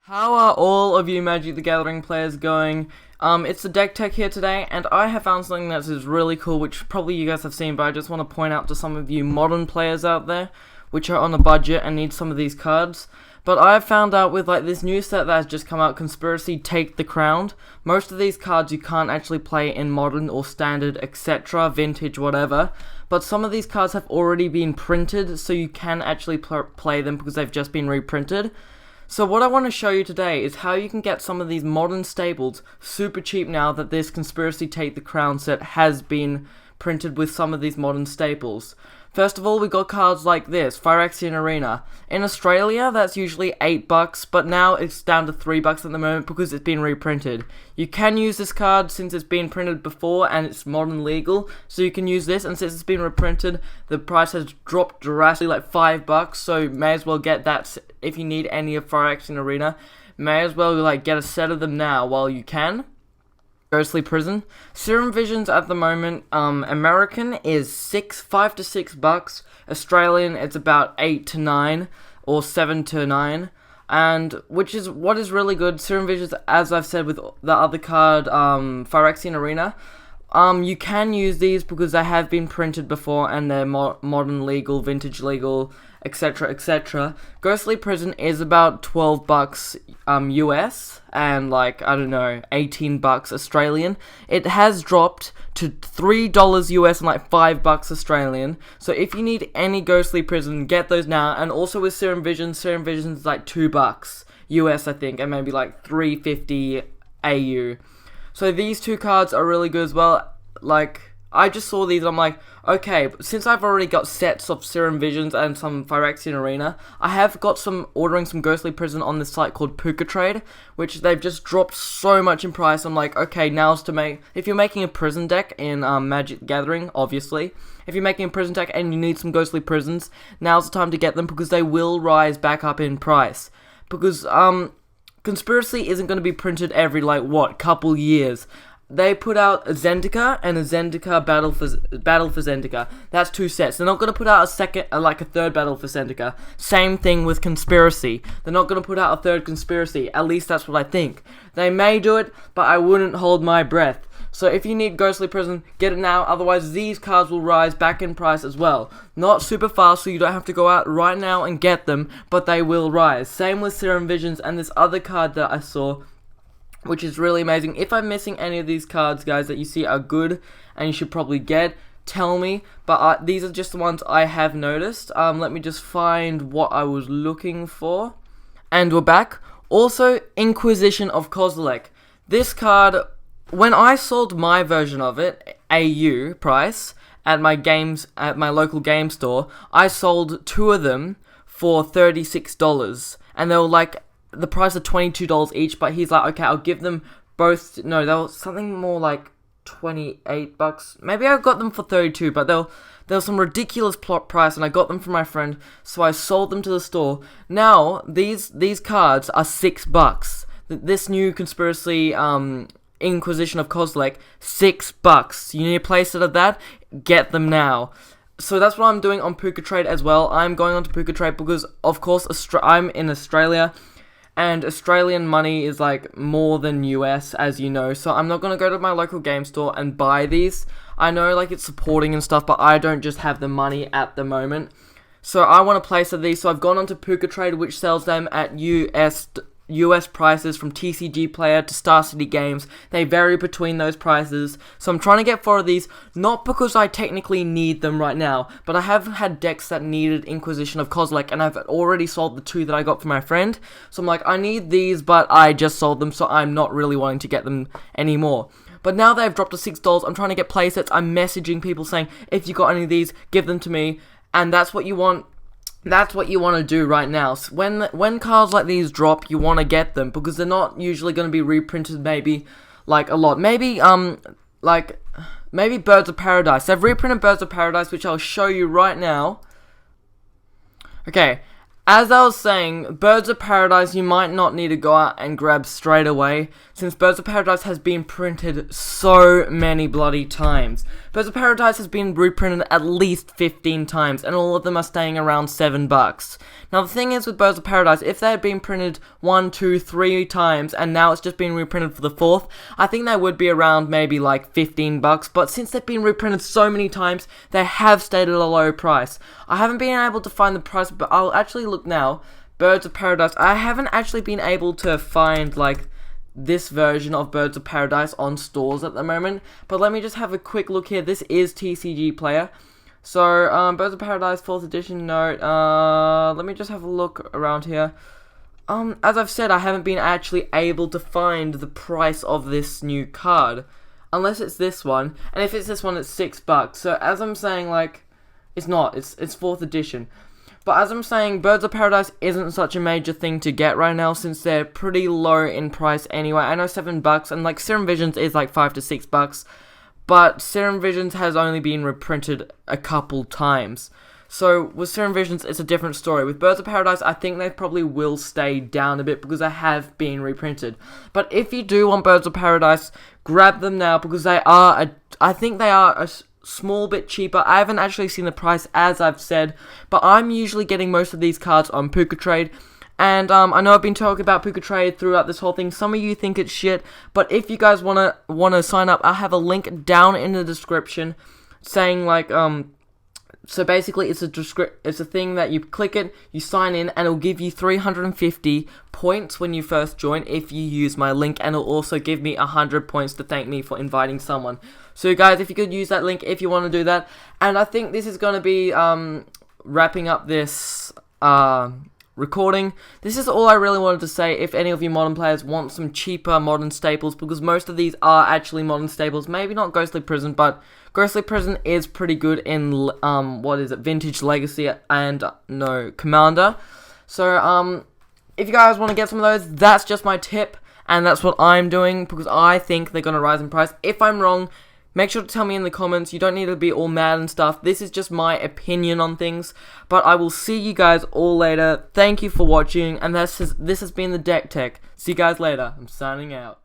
How are all of you Magic the Gathering players going? It's the Deck Tech here today, and I have found something that is really cool, which probably you guys have seen, but I just want to point out to some of you modern players out there, which are on a budget and need some of these cards. But I have found out with this new set that has just come out, Conspiracy Take the Crown, most of these cards you can't actually play in Modern or Standard, etc., Vintage, whatever. But some of these cards have already been printed, so you can actually play them because they've just been reprinted. So what I want to show you today is how you can get some of these modern staples super cheap now that this Conspiracy Take the Crown set has been printed with some of these modern staples. First of all, we got cards like this, Phyrexian Arena. In Australia, that's usually $8, but now it's down to $3 at the moment because it's been reprinted. You can use this card since it's been printed before and it's modern legal, so you can use this, and since it's been reprinted, the price has dropped drastically, like $5, so may as well get that if you need any of Phyrexian Arena. May as well get a set of them now while you can. Ghostly Prison. Serum Visions at the moment, American is $5 to $6. Australian, it's about 8 to 9 or 7 to 9. And what is really good. Serum Visions, as I've said with the other card, Phyrexian Arena. You can use these because they have been printed before and they're modern legal, vintage legal, etc., etc. Ghostly Prison is about $12 US and I don't know, $18 Australian. It has dropped to $3 US and $5 Australian. So if you need any Ghostly Prison, get those now. And also with Serum Visions is $2 US I think, and maybe $3.50 AU. So these two cards are really good as well. I just saw these and I'm like, okay, since I've already got sets of Serum Visions and some Phyrexian Arena, I have got ordering some Ghostly Prison on this site called PucaTrade, which they've just dropped so much in price. I'm like, okay, now's to make, if you're making a prison deck in Magic the Gathering, obviously, if you're making a prison deck and you need some Ghostly Prisons, now's the time to get them because they will rise back up in price. Because, Conspiracy isn't going to be printed every, couple years. They put out a Zendika and a Zendika Battle for Zendika. That's two sets. They're not going to put out a third Battle for Zendika. Same thing with Conspiracy. They're not going to put out a third Conspiracy. At least that's what I think. They may do it, but I wouldn't hold my breath. So if you need Ghostly Prison, get it now. Otherwise, these cards will rise back in price as well. Not super fast, so you don't have to go out right now and get them, but they will rise. Same with Serum Visions and this other card that I saw, which is really amazing. If I'm missing any of these cards, guys, that you see are good and you should probably get, tell me. But these are just the ones I have noticed. Let me just find what I was looking for. And we're back. Also, Inquisition of Kozilek. This card, when I sold my version of it, AU price, at my local game store, I sold two of them for $36. And they were the price of $22 each, but he's like, okay, I'll give them both. No, they were something more like $28. Maybe I got them for $32, but they were some ridiculous price, and I got them from my friend, so I sold them to the store. Now these cards are $6. This new Conspiracy Inquisition of Kozilek, $6. You need a playset of that? Get them now. So that's what I'm doing on PucaTrade as well. I'm going on to PucaTrade because, of course, I'm in Australia, and Australian money is more than US, as you know, so I'm not going to go to my local game store and buy these. I know it's supporting and stuff, but I don't just have the money at the moment. So I want a place of these, so I've gone on to PucaTrade, which sells them at US prices from TCG Player to Star City Games. They vary between those prices. So I'm trying to get 4 of these, not because I technically need them right now, but I have had decks that needed Inquisition of Kozilek, and I've already sold the 2 that I got from my friend. So I'm like, I need these, but I just sold them, so I'm not really wanting to get them anymore. But now they've dropped to $6, I'm trying to get playsets. I'm messaging people saying, if you got any of these, give them to me. And that's what you want. That's what you want to do right now. So when cards like these drop, you want to get them because they're not usually going to be reprinted. Maybe a lot. Maybe maybe Birds of Paradise. They've reprinted Birds of Paradise, which I'll show you right now. Okay, as I was saying, Birds of Paradise you might not need to go out and grab straight away, since Birds of Paradise has been printed so many bloody times. Birds of Paradise has been reprinted at least 15 times, and all of them are staying around $7. Now the thing is with Birds of Paradise, if they had been printed 1, 2, 3 times, and now it's just been reprinted for the 4th, I think they would be around maybe like $15, but since they've been reprinted so many times, they have stayed at a low price. I haven't been able to find the price, but I'll actually look now. Birds of Paradise, I haven't actually been able to find like this version of Birds of Paradise on stores at the moment, but let me just have a quick look here. This is TCG Player. So, Birds of Paradise 4th edition note, let me just have a look around here. As I've said, I haven't been actually able to find the price of this new card, unless it's this one, and if it's this one, it's $6. So, as I'm saying, like, it's not, it's 4th edition. But as I'm saying, Birds of Paradise isn't such a major thing to get right now, since they're pretty low in price anyway. I know $7, and like Serum Visions is like $5 to $6, but Serum Visions has only been reprinted a couple times. So with Serum Visions, it's a different story. With Birds of Paradise, I think they probably will stay down a bit because they have been reprinted. But if you do want Birds of Paradise, grab them now because they are I think they are a small bit cheaper. I haven't actually seen the price as I've said, but I'm usually getting most of these cards on PucaTrade. And I know I've been talking about PucaTrade throughout this whole thing. Some of you think it's shit, but if you guys wanna sign up, I'll have a link down in the description saying like so basically it's a thing that you click it, you sign in, and it'll give you 350 points when you first join if you use my link, and it'll also give me 100 points to thank me for inviting someone. So guys, if you could use that link if you want to do that. And I think this is going to be wrapping up this recording. This is all I really wanted to say. If any of you modern players want some cheaper modern staples, because most of these are actually modern staples, maybe not Ghostly Prison, but Ghostly Prison is pretty good in Vintage Legacy and Commander. So if you guys want to get some of those, that's just my tip, and that's what I'm doing because I think they're gonna rise in price. If I'm wrong, make sure to tell me in the comments. You don't need to be all mad and stuff. This is just my opinion on things. But I will see you guys all later. Thank you for watching. And this has been the Deck Tech. See you guys later. I'm signing out.